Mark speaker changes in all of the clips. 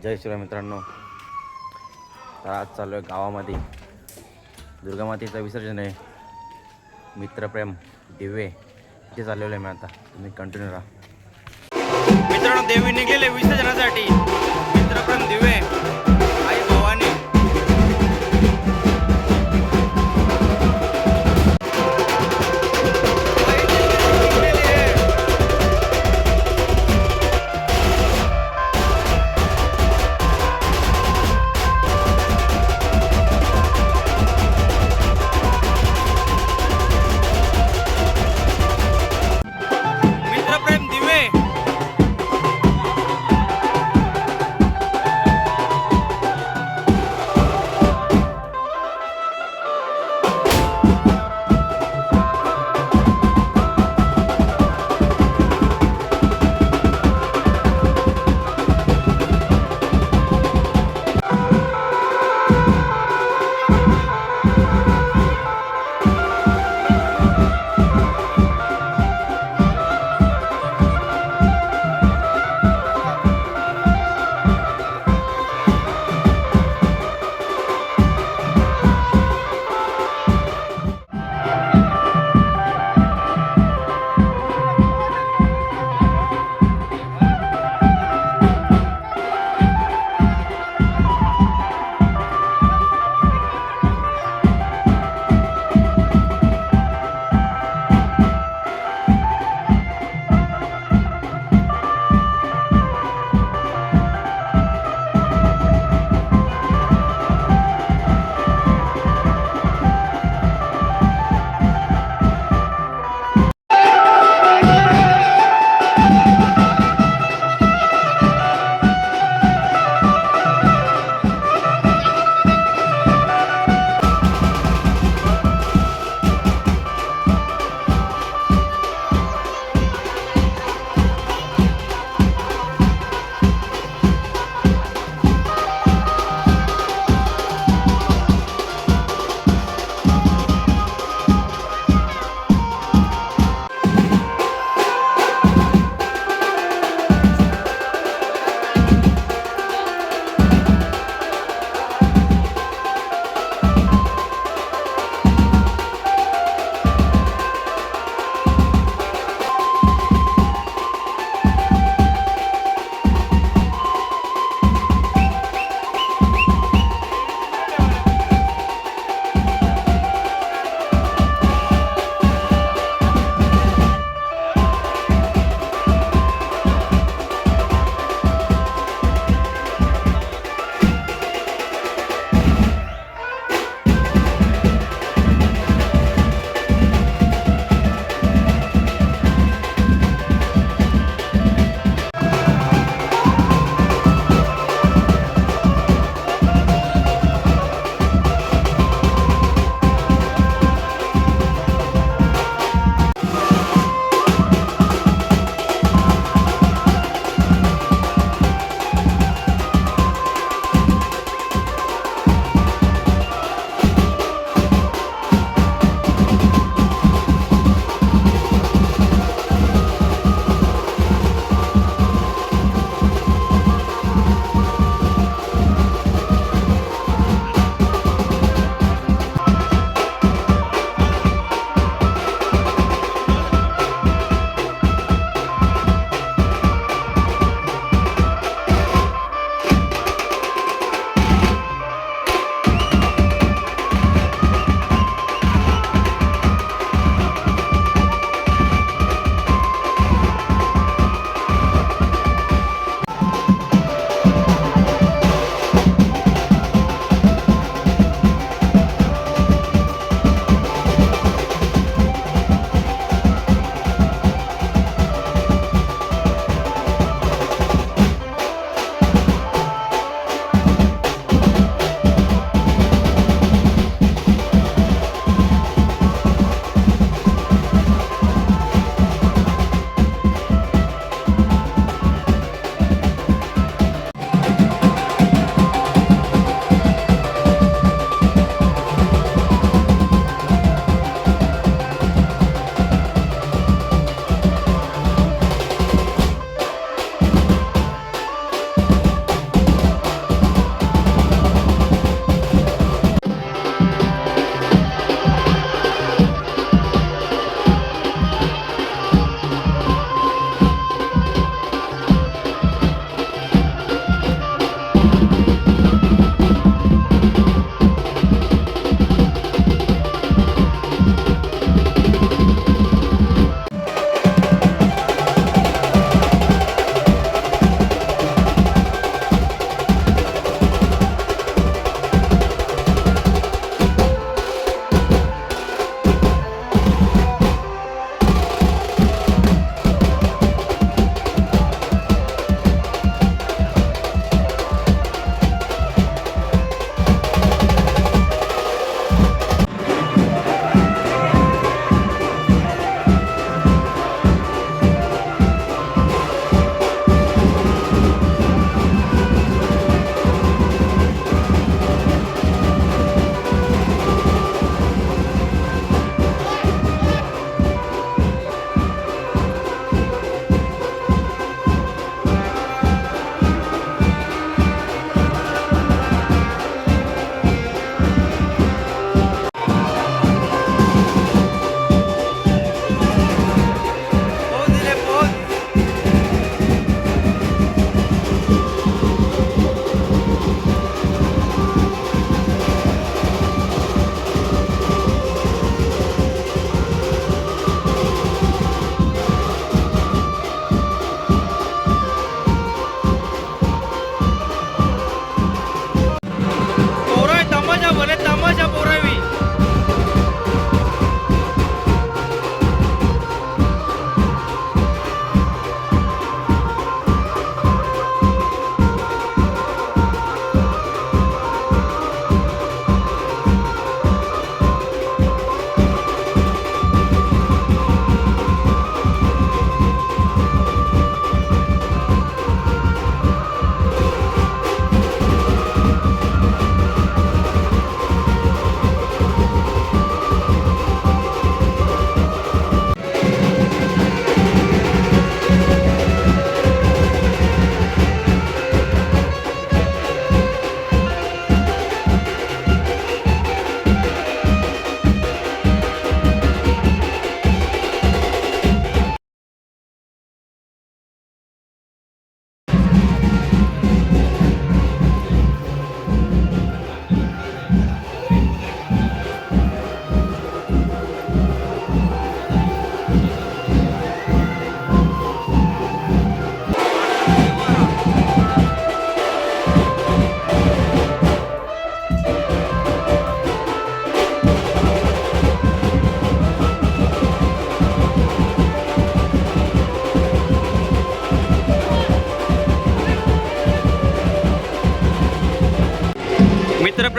Speaker 1: जय श्रीराम मित्रांनो. तर आज चालू आहे गावामध्ये दुर्गामातेचं विसर्जन आहे. मित्रप्रेम दिवे इथे चाललेलं आहे. मी आता तुम्ही कंटिन्यू राहा. मित्रांनो, देवी निघलेले विसर्जनासाठी. मित्रप्रेम दिवे आई भवानी.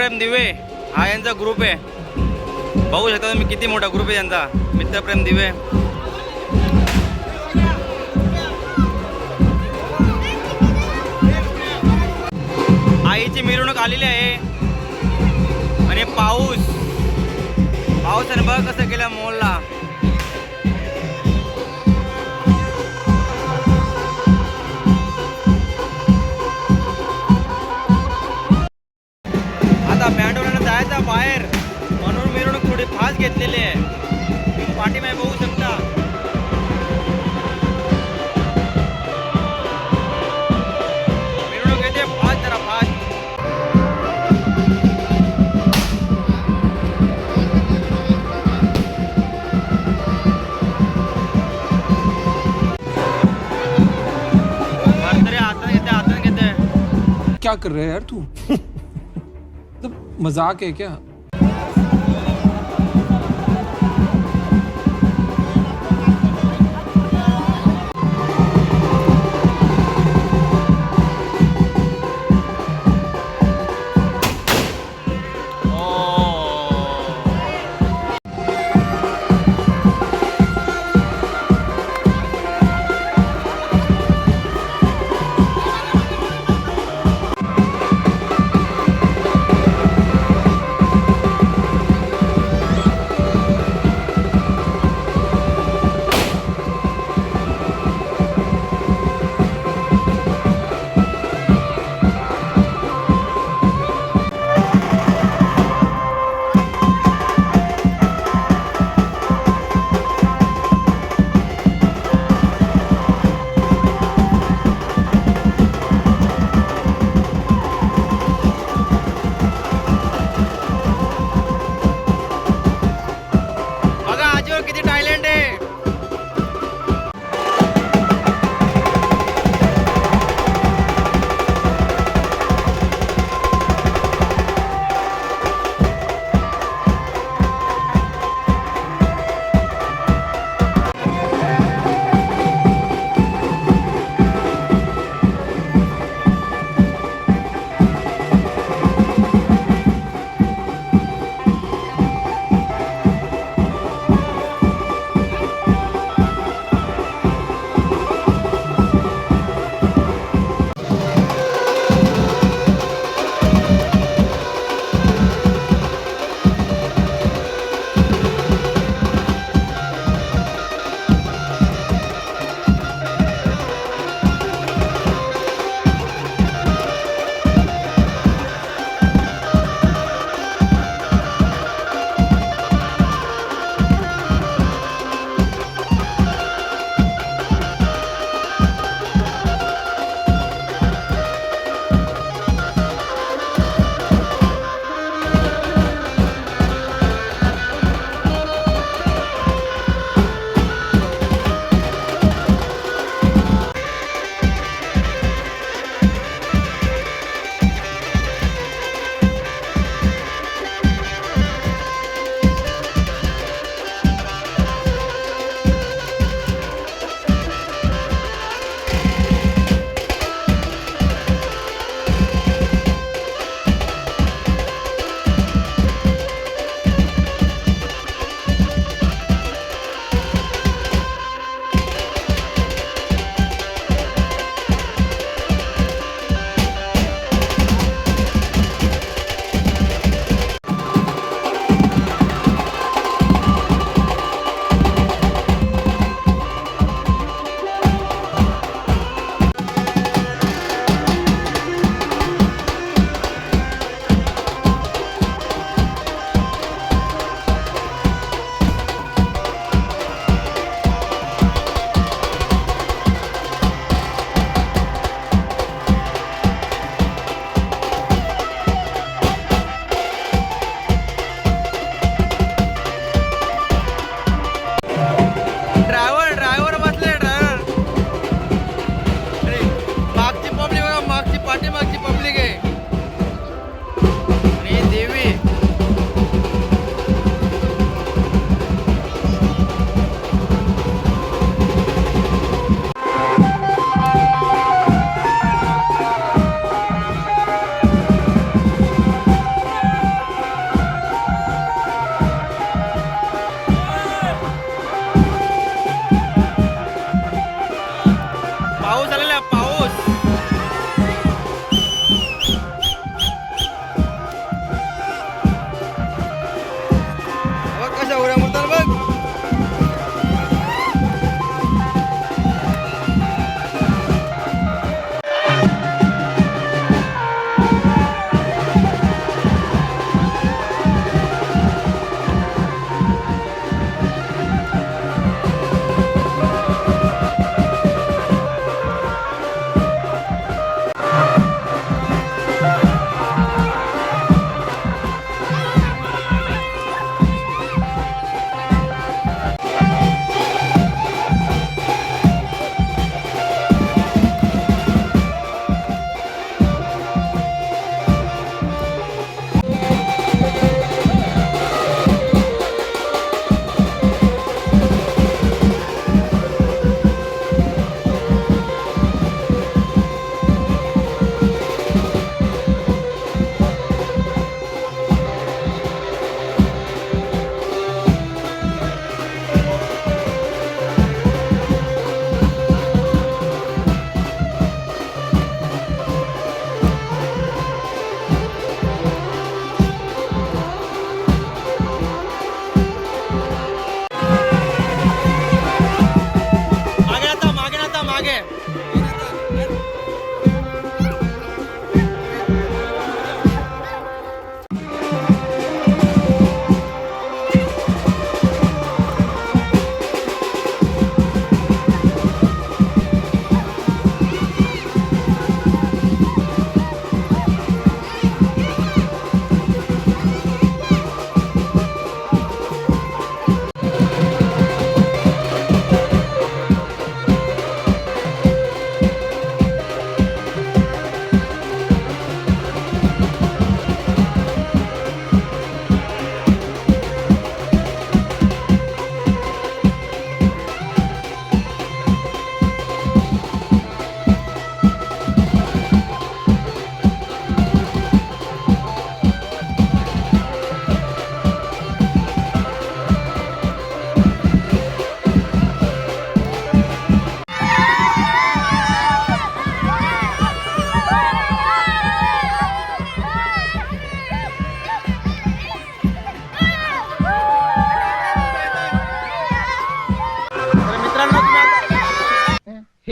Speaker 1: मित्रप्रेम दिवे हा यांचा ग्रुप आहे. बघू शकता तुम्ही किती मोठा ग्रुप आहे यांचा मित्रप्रेम दिवे. आईची मिरवणूक आलेली आहे आणि पावसाने बघ कसं केलं मॉलला. आता मॅडोला जायचं बाहेर म्हणून मिरवणूक थोडी फास्ट घेतलेली आहे. तुम्ही पाठीमागे बघू शकता. मिरवणूक येते फास्ट, जरा फास्ट. हातात घेते.
Speaker 2: क्या कर रहे हैं यार तू? मतलब मजाक है क्या?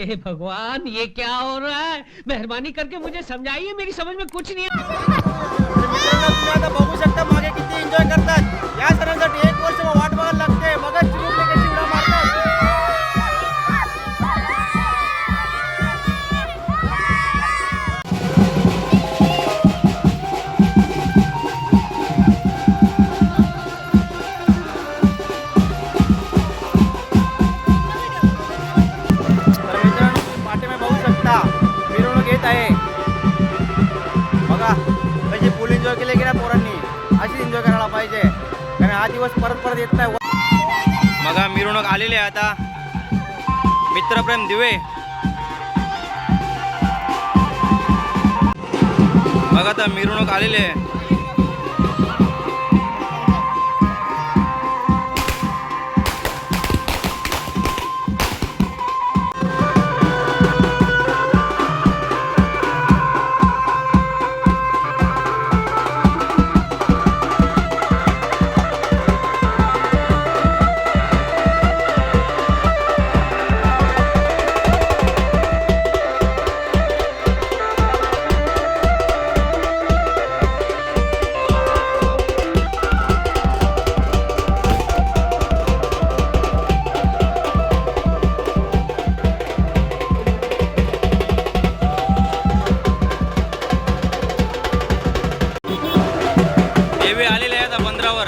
Speaker 3: हे भगवान, ये क्या हो रहा है? मेहरबानी करके मुझे समझाइए, मेरी समझ में कुछ नहीं है।
Speaker 4: मित्रांनो, तुम्ही आता बघू शकता मागे किती एन्जॉय करतात. या सणांसाठी 1 वर्ष वाट बघायला लागते. बघा चिमुकले कशी उड्या मारतात. तर मित्रांनो, तुम्ही पाठीमागे बघू शकता मिरवणूक येत आहे. बघा कशी फुल एन्जॉय केले की नाही पोरांनी. अशीच एन्जॉय करायला पाहिजे, कारण हा दिवस परत परत येत नाही. बघा मिरवणूक आलेली आहे आता. मित्रप्रेम दिवे. बघा आता मिरवणूक आलेली आहे. देवी आलेले आहेत आता बंदरावर.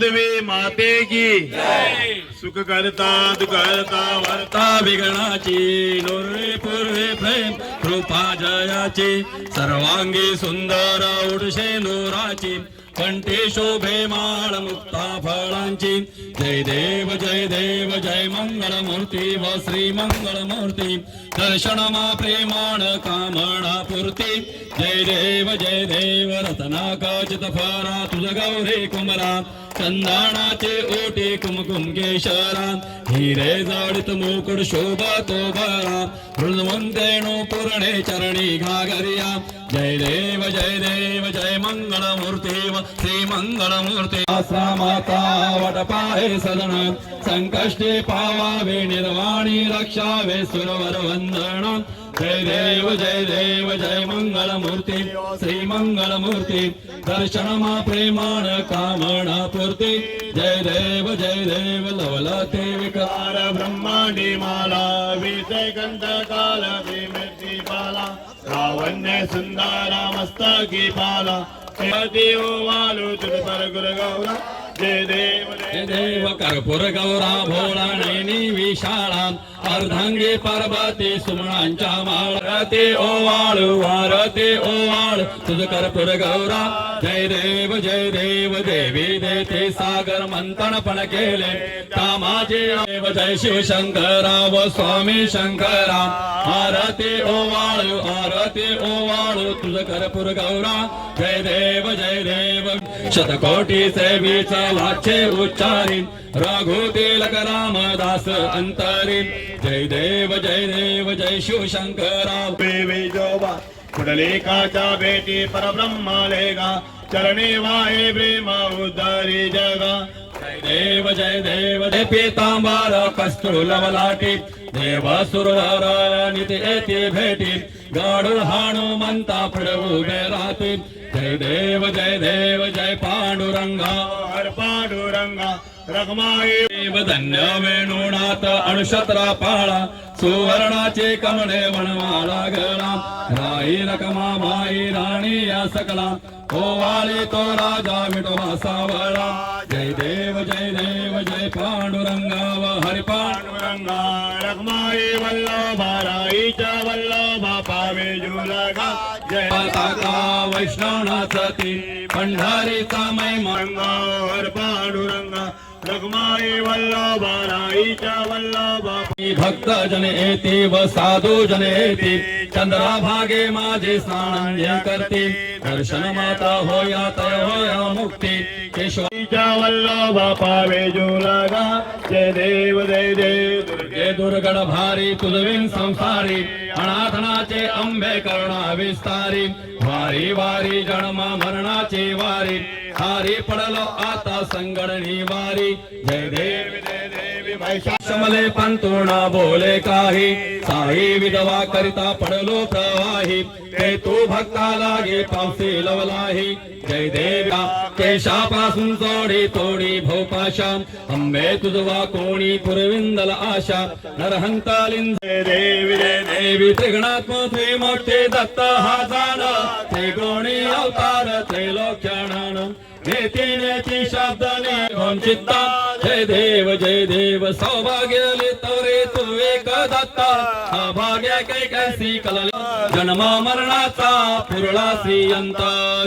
Speaker 5: देवी माते की सुख करता दुखता वर्ता विघ्नाची नोरे पूर्वे प्रेम कृपा जयाची सर्वांगी सुंदर उडशे नोराची कंठी शोभे माळ मुक्ता फळांची जय देव जय मंगल मूर्ती व श्री मंगल मूर्ती दर्शनमा प्रेमाण कामना पूर्ती जय देव रत्नाकाचित फरा तुझ गौरी कुमरा चंदनाचे ओटे कुमकुम केशरा हिरे जाडित मुकुट शोभा तो भरा हृदमंतेणो पूर्णे चरणी घागरिया जय देव जय मंगल मूर्ती व श्री मंगल मूर्ती आश्रमाता वटपाहे सदन संकष्टे पावावे निर्वाणी रक्षावे सुरवर वंदन जय देव जय मंगल मूर्ती श्री मंगल मूर्ती दर्शनमा प्रेमाण कामना पूर्ती जय देव लवलते विकार
Speaker 6: ब्रह्मांडी माला विजय गंध काल विमृती बाला रावण्य सुंदरा मस्तकी पाला देव वालू तुझ पर गुरु गौरा जय देव
Speaker 5: कर्पूर गौरा भोळा नयनी विशाळा अर्धांगी पर्वती सुमणांच्या माळते ओवाळू वारते ओवाळ तुझ कर्पूर गौरा जय देव देवी देते सागर मंथनपण केले कामाचे देव जय शिवशंकरा व स्वामी शंकरा आरते ओवाळू तुझ कर्पूर गौरा जय देव शतकोटी सेवीच वाचे उच्चारी रघुतिलक रामदास अंतरी जय देव जय शिवशंकरा
Speaker 6: देवी जोबा कुडलेकाच्या भेटी परब्रह्मा लेगा चरणी वाहे प्रेम उद्धारी जगा
Speaker 5: जय देव पीतांबर कस्तूर लवलाटी देव सुरवर नित येते भेटी गाडू हनुमंता पुढे उभे राहते जय देव जय पांडुरंगा
Speaker 6: हर पांडुरंगा रखमाई
Speaker 5: देव धन्य वेणुनाथ अणुशत्रा पाळा सुवर्णाचे कमळे वनमाळा गळा राई रकमा माई राणी या सकला ओवाळी तो राजा विठोबा सावळा जय देव जय पांडुरंगा व हरी
Speaker 6: पांडुरंगा रखमाई वल्लभा राईच्या वल्लभा पावे जुलगा जय
Speaker 5: पाताका वैष्णवनाथ ती पंढरीचा महिमा
Speaker 6: रंगावर पांडुरंगा रखमाई वल्लभा राईच्या वल्लभा
Speaker 5: भक्त जन येती व साधू जन येती चंद्राभागे माझे स्नान जे करते दर्शन माता होया तय होया मुक्ती केशव
Speaker 6: राईच्या वल्लभा पावे जुलगा जय देव
Speaker 5: दुर्गे दुर्गड भारी तुझविन संसारी अनाथनाचे अंबे करुणा विस्तारी वारी वारी जन्म मरणाची वारी हारी पडलो आता संगडणी वारी जय देवी महिषासमले पंतुणा बोले काही साई विधवा करिता पडलो प्रवाही ते तू भक्ता लागे पावसे लवलाही जय देवा केशापासून जोडी तोडी भोपाशा अंबे तुझवा कोणी पुरविंदल आशा नरहंतालिन देवी त्रिगणात्म मोठे दत्त हा जाण ते कोणी अवतार त्रैलोक्यानन नेतीनेची शब्दने चित्ता जय देव सौभाग्य तोरे तू एक दत्ता अभाग्य कैकसी कल जन्म मरणाचा पुरळासी अंत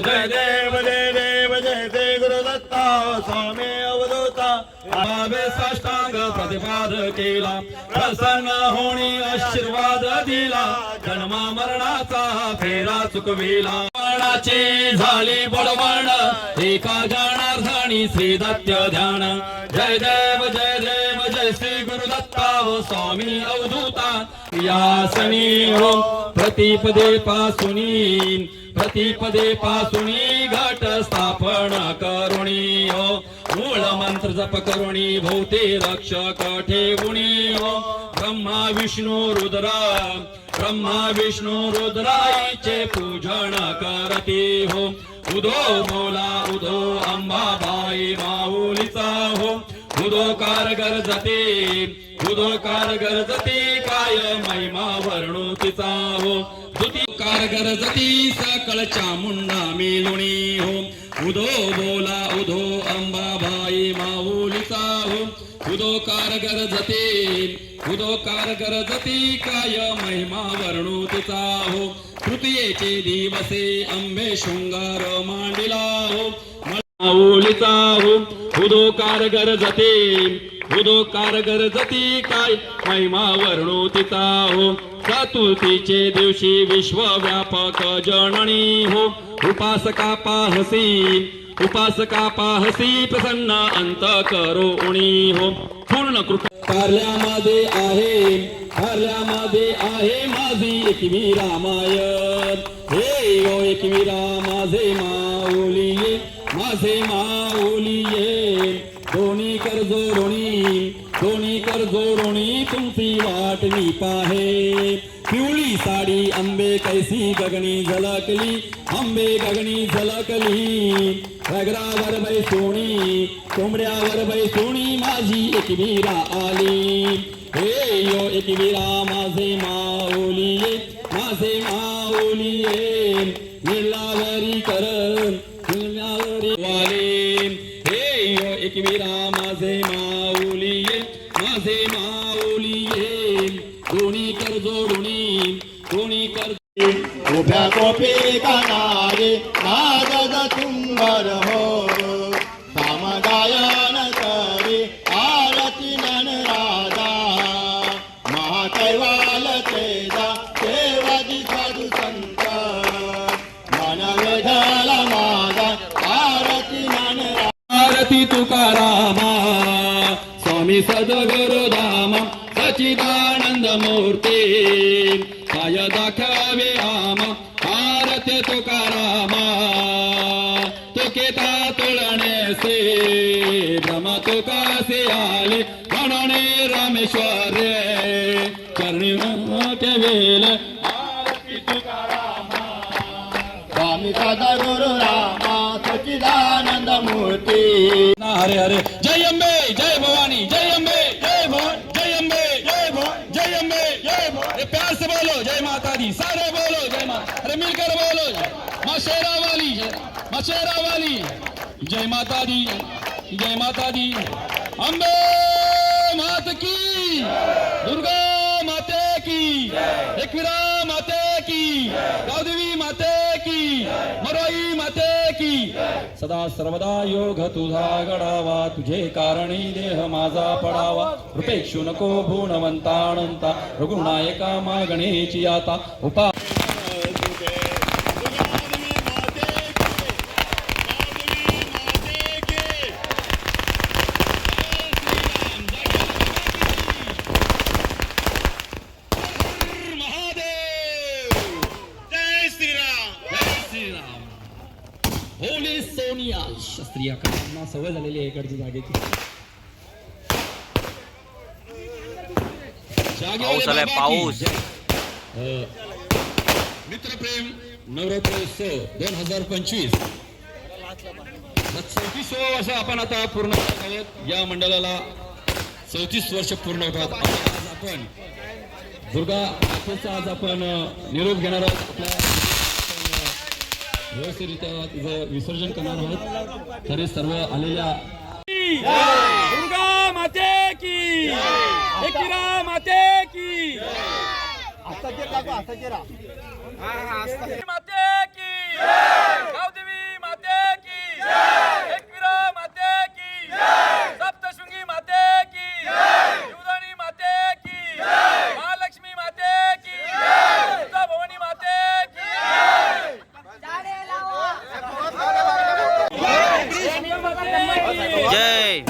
Speaker 5: जय देव जय गुरुदत्ता स्वामी अवधूता आवे साष्टांग प्रतिपाद केला प्रसन्न होणी आशीर्वाद दिला जन्म मरणाचा फेरा चुकविला मरणाची झाली बडवण एका जनार्दनी श्री दत्त ध्यान जय देव जय श्री गुरुदत्ता हो स्वामी अवधूता यासनी हो प्रतिपदे पासुनी घट स्थापन करुणी हो मूळ मंत्र जप करुणी भोवते रक्षक ठेवुनी हो ब्रह्मा विष्णू रुद्राईचे पूजन करती हो उदो बोला उदो अंबाबाई माऊलीचा हो उदो कारगर जती काय महिमा वर्णू तिचा हो दुती कारगर जती सकळ चामुंडा मिलुणी हो उदो बोला उदो अंबाबाई माऊलीचा हो उदो कारगर जती काय महिमा वर्णू तिचा हो तृतीयेचे दिवसे अंबे शृंगार मांडिला हो माऊलीचा हो उदो कारगर जती काय महिमा वर्णू तिचा हो चतुर्थीचे दिवशी विश्वव्यापक जननी हो उपासका पाहसी प्रसन्न अंत करुणी हो पूर्ण कृपा कारल्यामध्ये आहे माझी एकवी रामायण हे यो एकवीरा माझे माऊलिये दोन्ही कर जोडोणी तुमची वाट मी पाहे पिवळी साडी आंबे कैसी गगनी झलकली रगरावर बैसोणी कोंबड्यावर बैसोणी माझी एकवीरा आली हे यो एकवीरा माझे माऊलिये निर्लावरी वाले हे यो एकवीरा माझे माऊलिये दोन्ही कर जोडुनी
Speaker 6: उभ्या कोपी कानारे नागद तुंबर हो सामगायन करे आरती नन राजा महाकैवाल तेजा देवाजी साधू संत मन वेधला माझा आरती नन
Speaker 5: आरती तुकारामा स्वामी सद्गुरुधाम सच्चिदानंद मूर्ती काय दाखवे आम आरती तुकारामा तुकेता तुळणेसे ब्रह्म तुकासे आले म्हणणे रामेश्वर करणी वेल आरती तुकारामा
Speaker 6: स्वामी सद्गुरु रामा सच्चिदानंद मूर्ती
Speaker 5: हरे हरे जय अंबे जय भवानी जय अंबे जय भवानी जय अंबे जय भवानी जय अंबे जय भवानी। अरे प्यार से बोलो जय माता दी, सारे बोलो जय माता, अरे मिलकर बोलो माँ शेरा वाली माँ शेरा वाली जय माता दी जय माता दी। अंबे मात की, दुर्गा माते की, एकविरा माते की, गावदेवी माते की, मरोई माते की। सदा सर्वदा योग तुझा घडावा, तुझे कारणी देह माझा पडावा। रुपेक्षु नको भुवनवंता अनंता, रघुनायका मागणेची आता उपा। होली सोनिया शास्त्रीय कलांना सवय झालेली आहे इकडची जागेची।
Speaker 1: पाऊस आलाय पाऊस।
Speaker 5: मित्रप्रेम नवरात्रोत्सव 2025 34 वर्ष आपण आता पूर्ण करत आहोत। या मंडळाला 34 वर्ष पूर्ण होतात। आज आपण दुर्गा मातेचा आज आपण निरोप घेणार आहोत। आपल्या व्यवस्थितरित्या तिचं विसर्जन करणार आहोत। तरी सर्व आलेल्या दुर्गा माते की, एकविरा माते की, माते की, गावदेवी माते की, एकविरा माते की, सप्तशृंगी माते की, शिवधनी माते की, महालक्ष्मी माते की, दुर्गा भवानी माते की।
Speaker 1: जय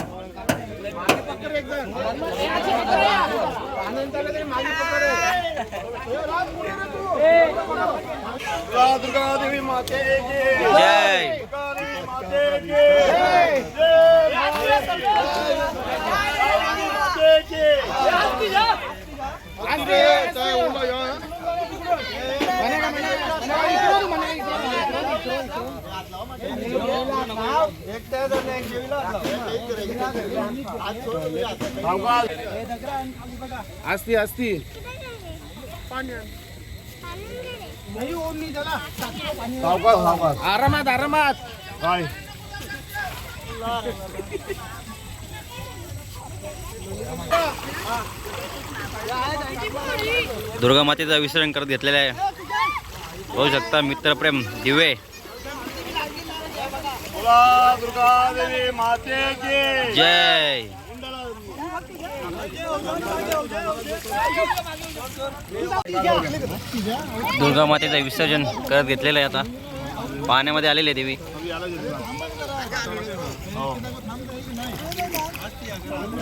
Speaker 6: दुर्गा देवी माते की
Speaker 1: जय
Speaker 6: माते की
Speaker 2: असती असती आरामात आरामात
Speaker 6: काय
Speaker 1: दुर्गा मातेचं विसर्जन करत घेतलेलं आहे। बघू शकता मित्रप्रेम दिवे।
Speaker 6: बोला दुर्गा देवी माते की
Speaker 1: जय दुर्गा मातेचं विसर्जन करत घेतलेलं आहे। आता पाण्यामध्ये आलेले देवी।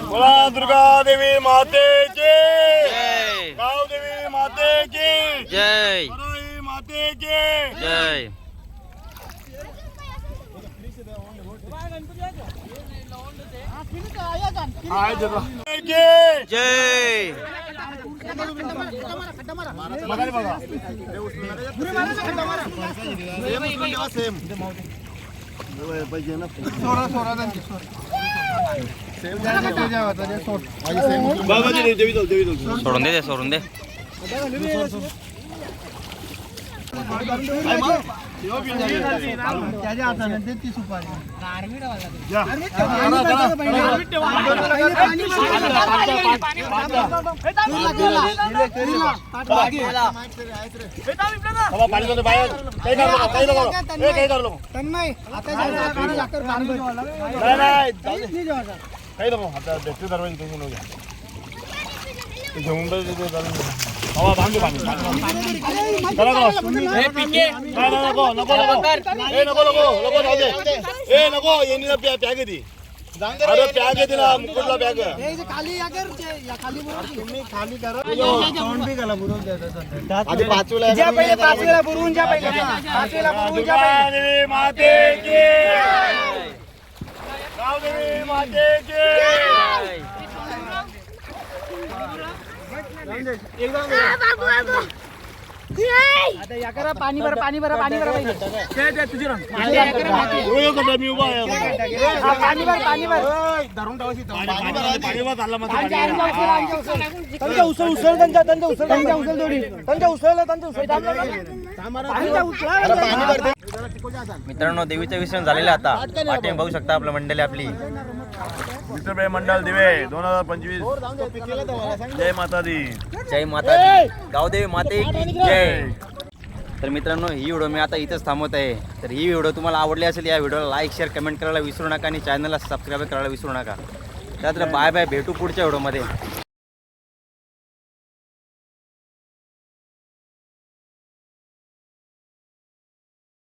Speaker 6: बोला दुर्गा देवी माते की
Speaker 1: जय
Speaker 6: गाव देवी माते की
Speaker 1: जय
Speaker 6: मरोई माते की
Speaker 1: जय जय सोडून दे सोडून दे।
Speaker 4: पाणी भरा पाणी भरा पाणी भरा पाणी भर
Speaker 1: मित्रांनो देवीचं विसर्जन झालेलं आता पाठी बघू शकता आपलं मंडळी आपली
Speaker 6: मित्रप्रेम मंडळ दिवे 2025 जय माता दी.
Speaker 1: जय माता दी. गावदेवी माते की जय. तर मित्रांनो ही व्हिडिओ मी आता इथंच थांबवत आहे. तर ही व्हिडिओ तुम्हाला आवडली असेल या व्हिडिओला लाईक शेअर कमेंट करायला विसरू नका आणि चॅनलला सबस्क्राईब करायला विसरू नका. त्यात बाय बाय भेटू पुढच्या व्हिडिओमध्ये.